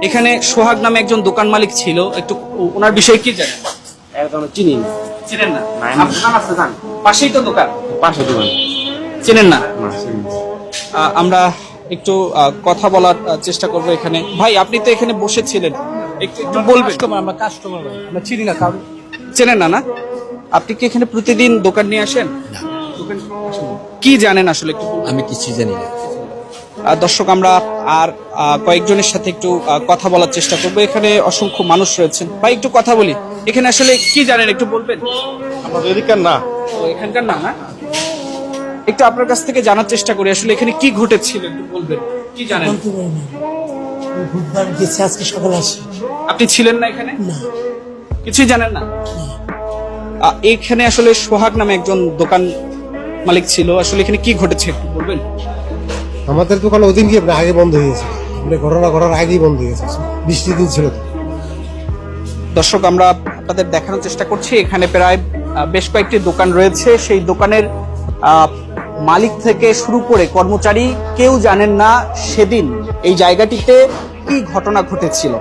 এখানে সোহাগ নামে একজন দোকান মালিক ছিল, একটু ওনার বিষয়ে কি জানেন? একদম চিনি না। চিনেন না? আমার দোকান আছে জান, পাশেই তো দোকান, পাশে দোকান। চেনেন না? না, চিনি না। আমরা একটু কথা বলার চেষ্টা করব এখানে। ভাই, আপনি তো এখানে বসেছিলেন, একটু একটু বলবেন। আমরা কাস্টমার আমরা চিনি না কারণ চেনেন না? না, আপনি কি এখানে প্রতিদিন দোকান নিয়ে আসেন? দোকান কি জানেন আসলে একটু বলবেন? আমি কিছু জানি না। দর্শক, আমরা আর কয়েকজনের সাথে একটু কথা বলার চেষ্টা করব। এখানে অসংখ্য মানুষ রয়েছেন। ভাই, একটু কথা বলি। এখানে আসলে কি জানেন একটু বলবেন? আমাদের এদিকার না। ও, এখানকার না? না, একটু আপনার কাছ থেকে জানার চেষ্টা করি আসলে এখানে কি ঘটেছিল, একটু বলবেন কি জানেন? বলতে পারি না। বুধবার গেছি, আজকে সকালে আসি। আপনি ছিলেন না এখানে? না, কিছুই জানেন না? এখানে আসলে সোহাগ নামে একজন দোকান মালিক ছিল, আসলে এখানে কি ঘটেছে একটু বলবেন? আমাদের দোকান ওদিন গিয়ে আগে বন্ধ হয়ে গেছে, ঘটনা ঘটার আগেই বন্ধ হয়ে গেছে, বৃষ্টির দিন ছিল তো। দর্শক, আমরা আপনাদের দেখানোর চেষ্টা করছি এখানে প্রায় বেশ কয়েকটি দোকান রয়েছে। সেই দোকানের মালিক থেকে শুরু করে কর্মচারী কেউ জানেন না সেদিন এই জায়গাটিতে কি ঘটনা ঘটেছিল।